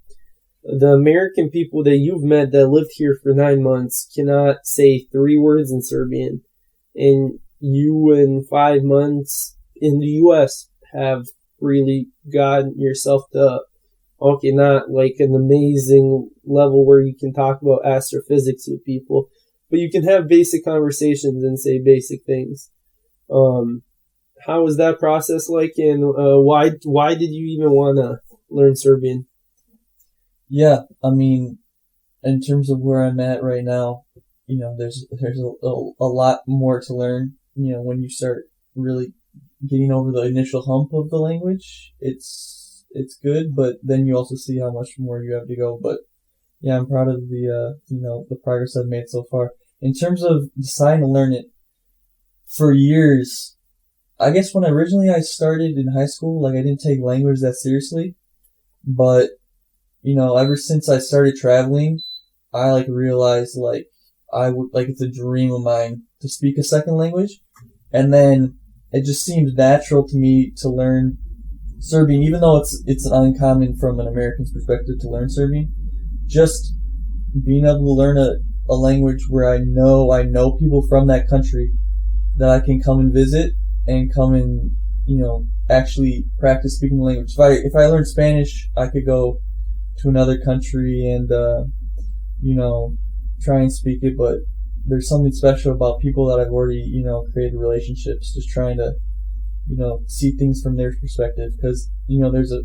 The American people that you've met that lived here for 9 months cannot say 3 words in Serbian. And you, in 5 months in the U.S., have really gotten yourself to, okay, not like an amazing level where you can talk about astrophysics with people, but you can have basic conversations and say basic things. How was that process like, and why did you even want to learn Serbian? Yeah, I mean, in terms of where I'm at right now, there's a lot more to learn. When you start really getting over the initial hump of the language, it's good, but then you also see how much more you have to go. But yeah, I'm proud of the progress I've made so far. In terms of deciding to learn it, for years, I guess when I started in high school, like I didn't take language that seriously, but ever since I started traveling, I realized it's a dream of mine to speak a second language, and then it just seemed natural to me to learn Serbian, even though it's uncommon from an American's perspective to learn Serbian. Just being able to learn a language where I know people from that country that I can come and visit and come and actually practice speaking the language. If I learned Spanish, I could go to another country and try and speak it, but there's something special about people that I've already created relationships, just trying to see things from their perspective, because there's a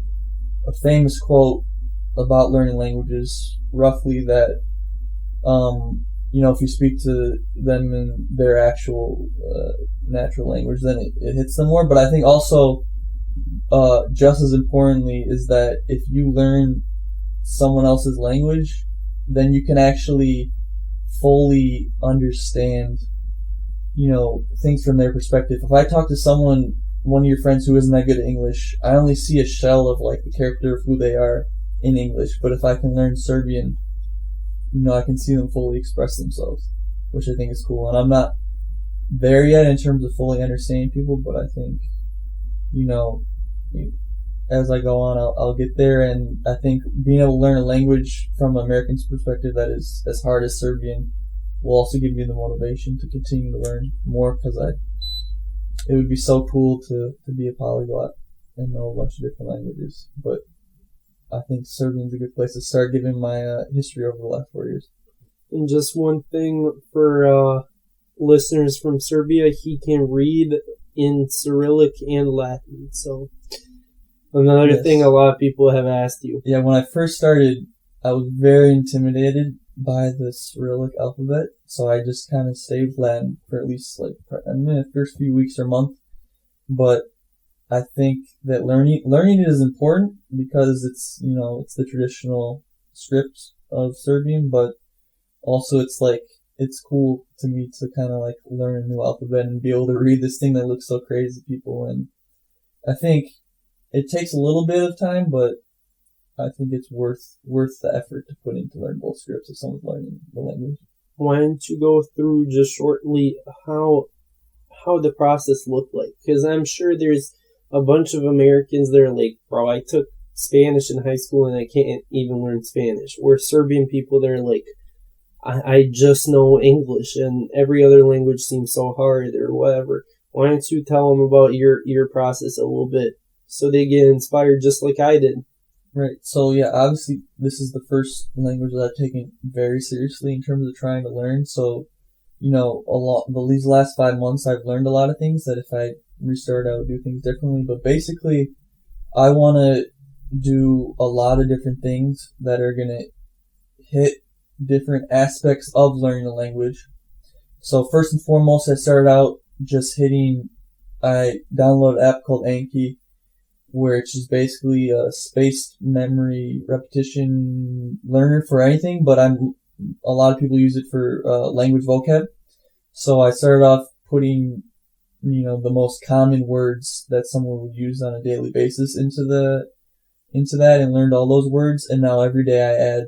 famous quote about learning languages, roughly that if you speak to them in their actual natural language, then it hits them more. But I think also just as importantly is that if you learn someone else's language, then you can actually fully understand things from their perspective. If I talk to one of your friends who isn't that good at English, I only see a shell of the character of who they are in English. But if I can learn Serbian, I can see them fully express themselves, which I think is cool. And I'm not there yet in terms of fully understanding people, but I think as I go on, I'll get there. And I think being able to learn a language from an American's perspective that is as hard as Serbian will also give me the motivation to continue to learn more, because it would be so cool to be a polyglot and know a bunch of different languages. But I think Serbian's a good place to start, given my history over the last 4 years. And just one thing for listeners from Serbia, he can read in Cyrillic and Latin. So another thing a lot of people have asked you. Yeah, when I first started, I was very intimidated by the Cyrillic alphabet, so I just kind of stayed with Latin for at least the first few weeks or month. But I think that learning it is important because it's the traditional script of Serbian, but also it's cool to me to kind of learn a new alphabet and be able to read this thing that looks so crazy to people. And I think it takes a little bit of time, but I think it's worth the effort to put in to learn both scripts if someone's learning the language. Why don't you go through just shortly how the process looked like? Because I'm sure there's a bunch of Americans that are like, bro, I took Spanish in high school and I can't even learn Spanish. Or Serbian people that are like, I just know English and every other language seems so hard or whatever. Why don't you tell them about your process a little bit so they get inspired just like I did? Right. So yeah, obviously this is the first language that I've taken very seriously in terms of trying to learn. So, these last 5 months I've learned a lot of things that if I restart I would do things differently. But basically, I want to do a lot of different things that are going to hit different aspects of learning a language. So first and foremost, I started out I downloaded an app called Anki, where it's just basically a spaced memory repetition learner for anything, but a lot of people use it for language vocab. So I started off putting the most common words that someone would use on a daily basis into that and learned all those words. And now every day I add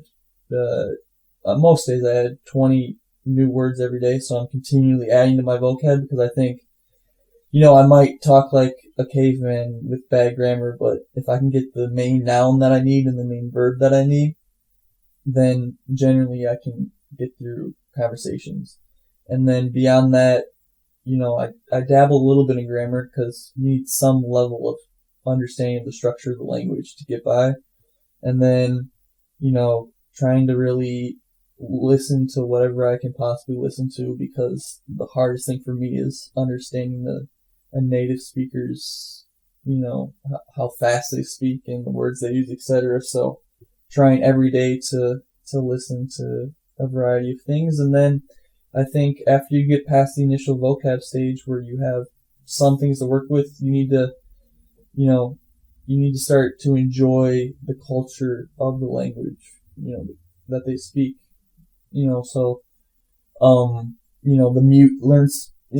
most days I add 20 new words every day, so I'm continually adding to my vocab, because I think I might talk like a caveman with bad grammar, but if I can get the main noun that I need and the main verb that I need, then generally I can get through conversations. And then beyond that, I dabble a little bit in grammar, because you need some level of understanding of the structure of the language to get by. And then, trying to really listen to whatever I can possibly listen to, because the hardest thing for me is understanding a native speaker's, how fast they speak and the words they use, etc. So trying every day to listen to a variety of things. And then I think after you get past the initial vocab stage where you have some things to work with, you need to, start to enjoy the culture of the language, that they speak. So, you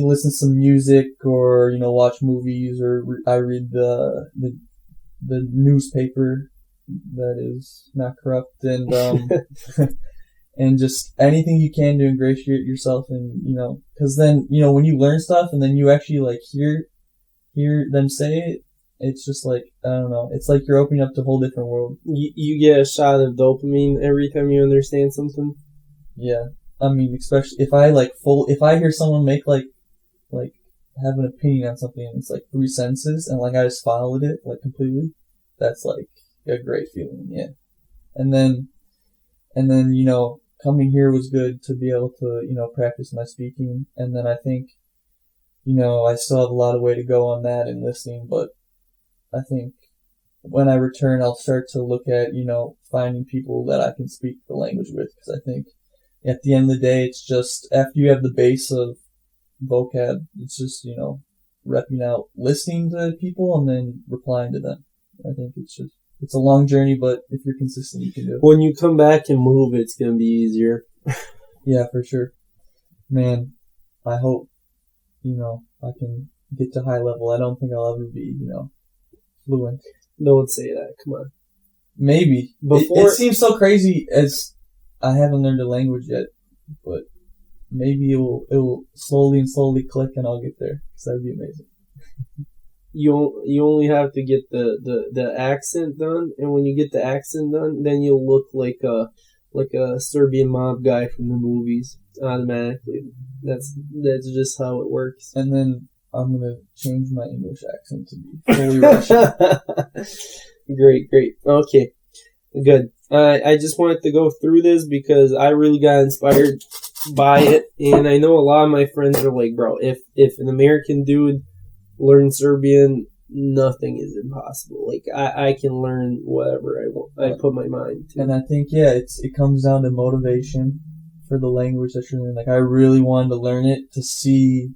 listen to some music or, watch movies or I read the newspaper that is not corrupt and, and just anything you can to ingratiate yourself and, cause then, when you learn stuff and then you actually like hear them say it, it's just like, I don't know, it's like you're opening up to a whole different world. You get a shot of dopamine every time you understand something. Yeah. I mean, especially if I hear someone make like have an opinion on something and it's like 3 sentences and like I just followed it like completely, that's like a great feeling. Yeah. And then, coming here was good to be able to, practice my speaking. And then I think, I still have a lot of way to go on that and listening, but I think when I return, I'll start to look at, finding people that I can speak the language with. Because I think at the end of the day, it's just after you have the base of vocab, it's just, repping out, listening to people and then replying to them. I think it's a long journey, but if you're consistent, you can do it. When you come back and move, it's going to be easier. Yeah, for sure. Man, I hope, I can get to high level. I don't think I'll ever be, fluent. Don't say that. Come on. Maybe. It seems so crazy as I haven't learned a language yet, but maybe it will slowly click and I'll get there. Because that would be amazing. You only have to get the accent done, and when you get the accent done, then you'll look like a Serbian mob guy from the movies automatically. That's just how it works. And then I'm gonna change my English accent to be fully Russian. Great. Okay, good. I just wanted to go through this because I really got inspired by it, and I know a lot of my friends are like, bro, if an American dude learn Serbian, nothing is impossible. Like I can learn whatever I want. I put my mind to. And I think it comes down to motivation for the language that you're learning. Like I really wanted to learn it to see.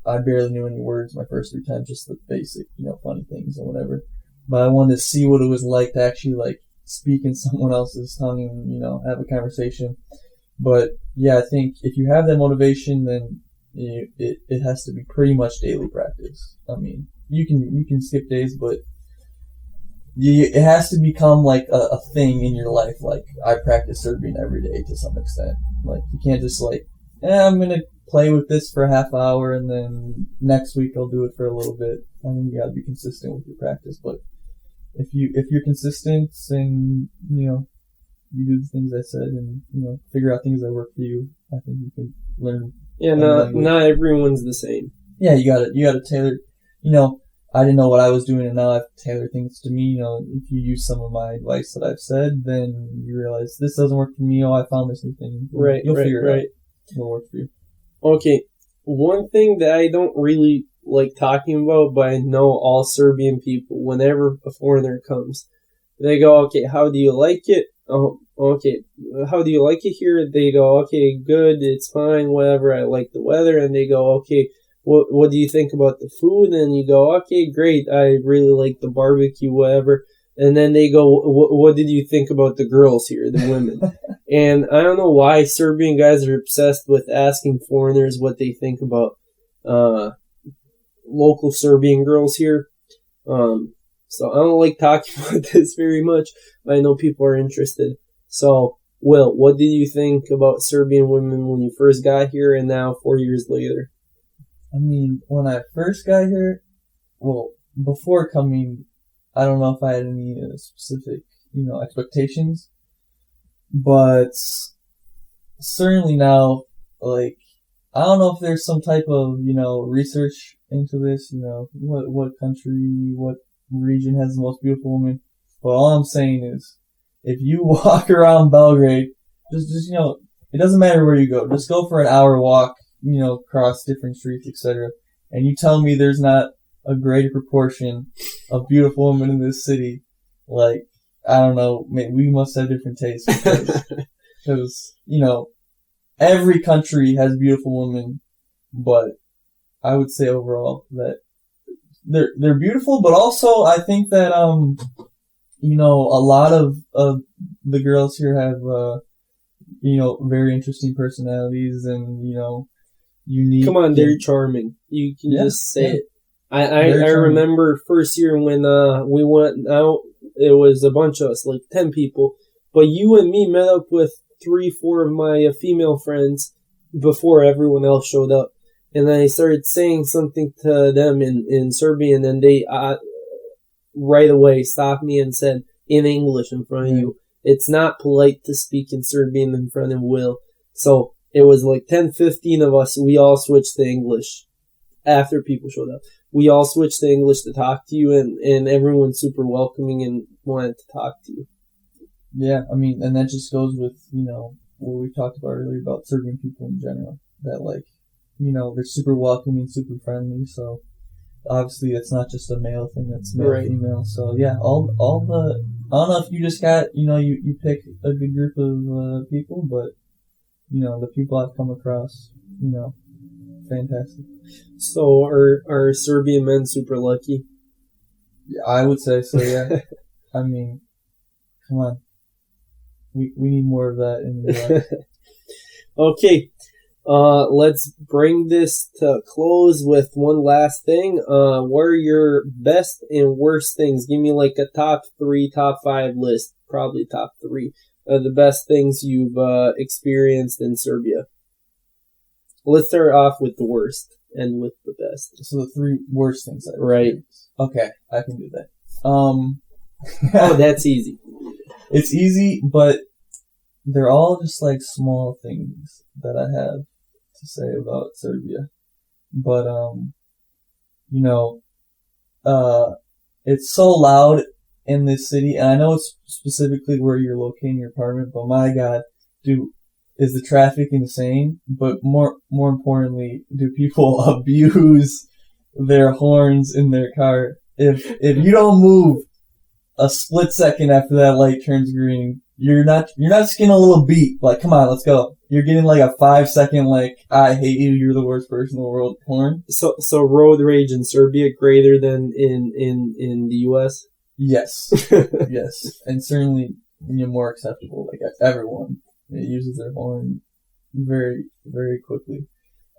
I barely knew any words my first 3 times, just the basic, funny things and whatever. But I wanted to see what it was like to actually like speak in someone else's tongue and have a conversation. But yeah, I think if you have that motivation, then it has to be pretty much daily practice. I mean, you can skip days, but it has to become like a thing in your life. Like I practice Serbian every day to some extent. Like you can't just like, I'm gonna play with this for a half hour and then next week I'll do it for a little bit. I think you gotta be consistent with your practice. But if you're consistent and you do the things I said and figure out things that work for you, I think you can learn. Yeah, not everyone's the same. Yeah, you gotta tailor. I didn't know what I was doing, and now I've tailored things to me. If you use some of my advice that I've said, then you realize this doesn't work for me. Oh, I found this new thing. You'll figure it out. What works for you. Okay, one thing that I don't really like talking about, but I know all Serbian people, whenever a foreigner comes, they go, okay, how do you like it? Oh, okay, how do you like it here? They go, okay, good, it's fine, whatever, I like the weather. And they go, okay, what do you think about the food? And you go, okay, great, I really like the barbecue, whatever. And then they go, what did you think about the girls here, the women? And I don't know why Serbian guys are obsessed with asking foreigners what they think about local Serbian girls here. So I don't like talking about this very much, but I know people are interested. So, Will, what did you think about Serbian women when you first got here and now 4 years later? I mean, when I first got here, well, before coming, I don't know if I had any specific, expectations. But certainly now, like, I don't know if there's some type of, research into this, what country, what region has the most beautiful women. But all I'm saying is, if you walk around Belgrade, just it doesn't matter where you go. Just go for an hour walk, across different streets, etc. And you tell me there's not a greater proportion of beautiful women in this city. Like, I don't know, we must have different tastes because every country has beautiful women, but I would say overall that they're beautiful, but also I think that you know, a lot of the girls here have you know, very interesting personalities and, you know, unique. Come on, they're charming. You can just say it. I remember first year when we went out, it was a bunch of us, like 10 people, but you and me met up with 3-4 of my female friends before everyone else showed up. And then I started saying something to them in Serbian, and they right away stopped me and said, in English in front of you, it's not polite to speak in Serbian in front of Will. So it was like 10-15 of us, we all switched to English after people showed up. We all switched to English to talk to you, and everyone's super welcoming and wanted to talk to you. Yeah, I mean, and that just goes with, you know, what we talked about earlier about Serbian people in general. That, like, you know, they're super welcoming, super friendly, so obviously it's not just a male thing, that's male-female. So, yeah, all the... I don't know if you just got, you know, you pick a good group of people, but, you know, the people I've come across, you know, fantastic. So are Serbian men super lucky? Yeah, I would say so, yeah. I mean, come on. We need more of that in the U.S. Okay. Let's bring this to close with one last thing. What are your best and worst things? Give me like a top 3, top 5 list. Probably top 3 of the best things you've experienced in Serbia. Let's start off with the worst and with the best. So the 3 worst things I've experienced. Okay, I can do that. Oh, that's easy. It's easy, but they're all just like small things that I have to say about Serbia. But, you know, it's so loud in this city, and I know it's specifically where you're locating your apartment, but my God, is the traffic insane? But more importantly, do people abuse their horns in their car? If you don't move a split second after that light turns green, you're not just getting a little beat. Like, come on, let's go. You're getting like a 5-second, like, I hate you, you're the worst person in the world horn. So road rage in Serbia greater than in the U.S.? Yes. Yes. And certainly, you know, more acceptable. Like, everyone uses their horn very, very quickly.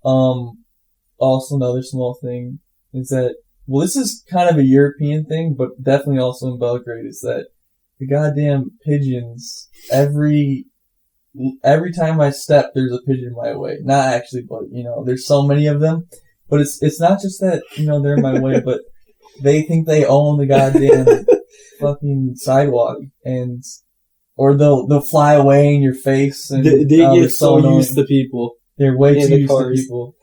Also, another small thing is that, well, this is kind of a European thing, but definitely also in Belgrade, is that the goddamn pigeons, every time I step, there's a pigeon my way. Not actually, but, you know, there's so many of them. But it's not just that, you know, they're in my way, but they think they own the goddamn fucking sidewalk, or they'll fly away in your face. And they get so used to people. They're way too used to people.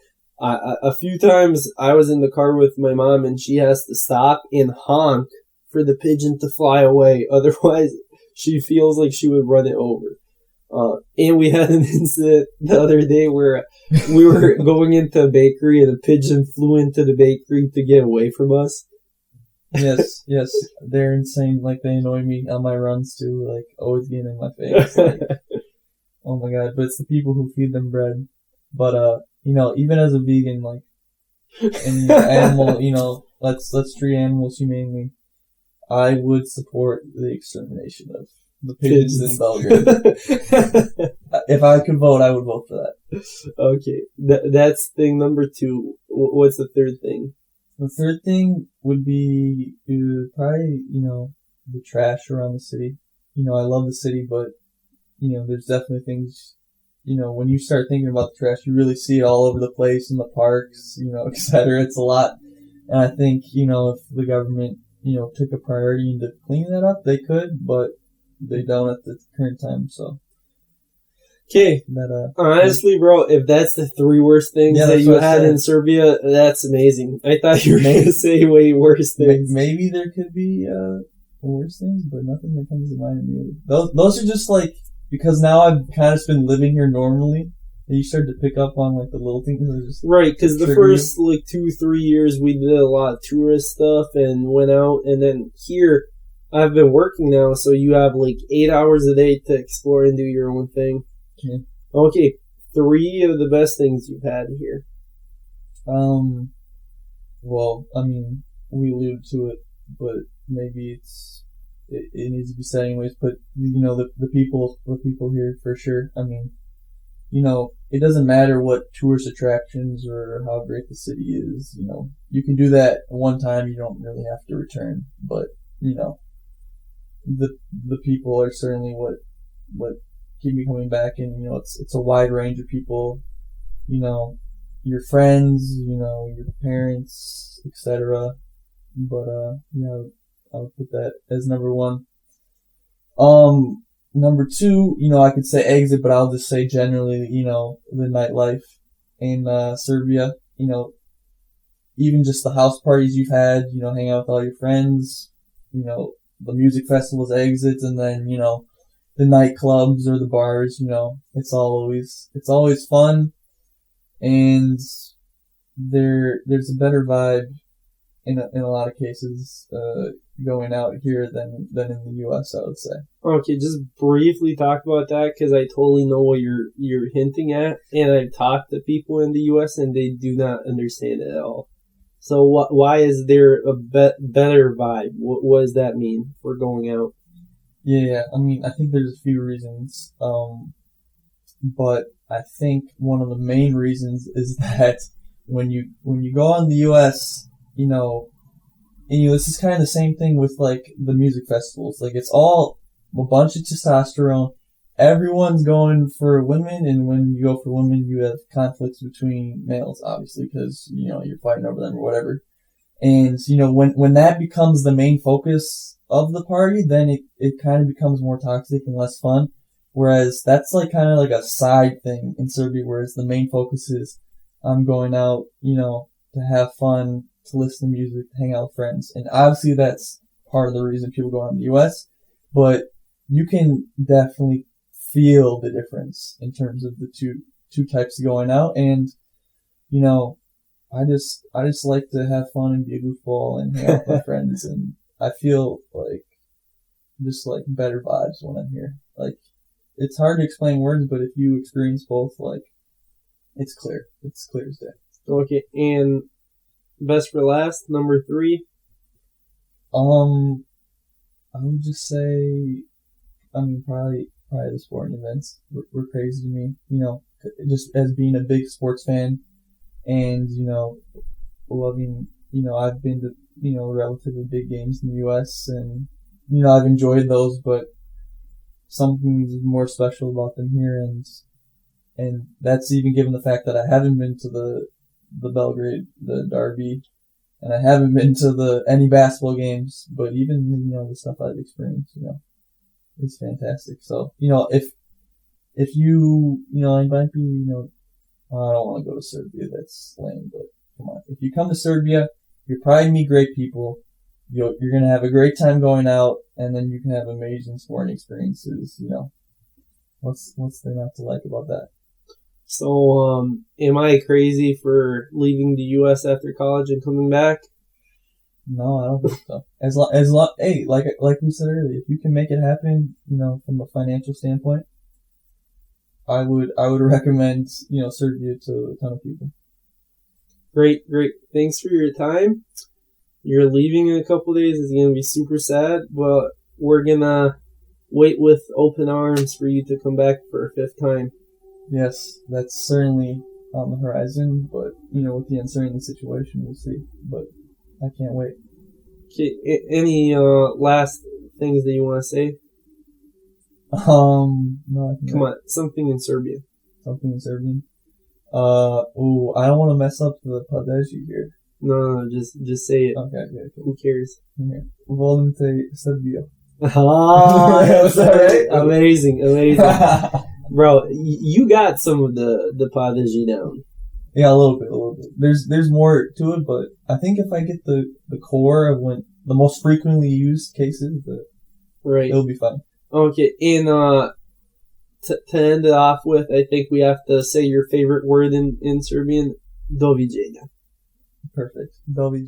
A few times I was in the car with my mom, and she has to stop and honk for the pigeon to fly away. Otherwise, she feels like she would run it over. And we had an incident the other day where we were going into a bakery and a pigeon flew into the bakery to get away from us. Yes, they're insane. Like, they annoy me on my runs too. Like, always getting in my face. Like, oh my God! But it's the people who feed them bread. But you know, even as a vegan, like, and animal, you know, let's treat animals humanely. I would support the extermination of the pigeons in Belgrade. If I could vote, I would vote for that. Okay, that's thing number 2. What's the third thing? The third thing would be probably, you know, the trash around the city. You know, I love the city, but, you know, there's definitely things, you know, when you start thinking about the trash, you really see it all over the place in the parks, you know, etc. It's a lot. And I think, you know, if the government, you know, took a priority into cleaning that up, they could, but they don't at the current time, so. Okay. Honestly, bro, if that's the 3 worst things that you had in Serbia, that's amazing. I thought you were going to say way worse things. Maybe there could be worse things, but nothing that comes to mind immediately. Those are just like, because now I've kind of just been living here normally, and you start to pick up on like the little things that just right, because the first like 2-3 years we did a lot of tourist stuff and went out, and then here I've been working now, so you have like 8 hours a day to explore and do your own thing. Yeah. Okay, 3 of the best things you've had here. Well, I mean, we alluded to it, but maybe it needs to be said anyways. But the people here for sure. I mean, it doesn't matter what tourist attractions or how great the city is. You can do that one time. You don't really have to return. But the people are certainly what keep me coming back. And it's a wide range of people. Your friends, your parents, etc. But I'll put that as number 1. Number 2, I could say exit, but I'll just say generally, the nightlife in Serbia. Even just the house parties you've had, hang out with all your friends. The music festivals, exits, and then the nightclubs or the bars. It's always fun. And there's a better vibe in a lot of cases going out here than in the U.S. I would say. Okay, just briefly talk about that because I totally know what you're hinting at, and I've talked to people in the U.S. and they do not understand it at all. So why is there a better vibe? What does that mean for going out? Yeah. I mean, I think there's a few reasons. But I think one of the main reasons is that when you go in the U.S., this is kind of the same thing with like the music festivals. Like it's all a bunch of testosterone. Everyone's going for women, and when you go for women, you have conflicts between males, obviously, because you're fighting over them or whatever. And when that becomes the main focus of the party, then it kind of becomes more toxic and less fun. Whereas that's like kind of like a side thing in Serbia, whereas the main focus is I'm going out, to have fun, to listen to music, to hang out with friends. And obviously that's part of the reason people go out in the U.S., but you can definitely feel the difference in terms of the two types of going out. And, I just like to have fun and be a goofball and hang out with my friends. And I feel like just like better vibes when I'm here. Like, it's hard to explain words, but if you experience both, like, it's clear. It's clear as day. Okay, and best for last, number 3? I would just say, probably the sporting events were crazy to me. Just as being a big sports fan and, loving, I've been to, relatively big games in the U.S. and, I've enjoyed those, but something's more special about them here, and that's even given the fact that I haven't been to the Belgrade, the derby, and I haven't been to any basketball games, but even the stuff I've experienced, is fantastic. So if you it might be I don't want to go to Serbia, that's lame, but come on, if you come to Serbia, you'll probably meet great people. You're going to have a great time going out, and then you can have amazing sporting experiences, What's there not to like about that? So, am I crazy for leaving the U.S. after college and coming back? No, I don't think so. Hey, like we said earlier, if you can make it happen, from a financial standpoint, I would recommend, Serbia to a ton of people. Great. Thanks for your time. You're leaving in a couple days. It's going to be super sad, but we're going to wait with open arms for you to come back for a 5th time. Yes, that's certainly on the horizon, but, with the uncertain situation, we'll see. But I can't wait. Okay, any last things that you want to say? No. Come on, something in Serbian. Something in Serbian? I don't want to mess up the Padeži here. No, just say it. Okay. Who cares? Okay. Volim te Serbia. Ah, that's right. Amazing. Bro, you got some of the Padeži down. Yeah, a little bit. There's more to it, but I think if I get the core of the most frequently used cases, right, it'll be fun. Okay, and to end it off with, I think we have to say your favorite word in Serbian, doviđenja. Perfect. Doviđenja.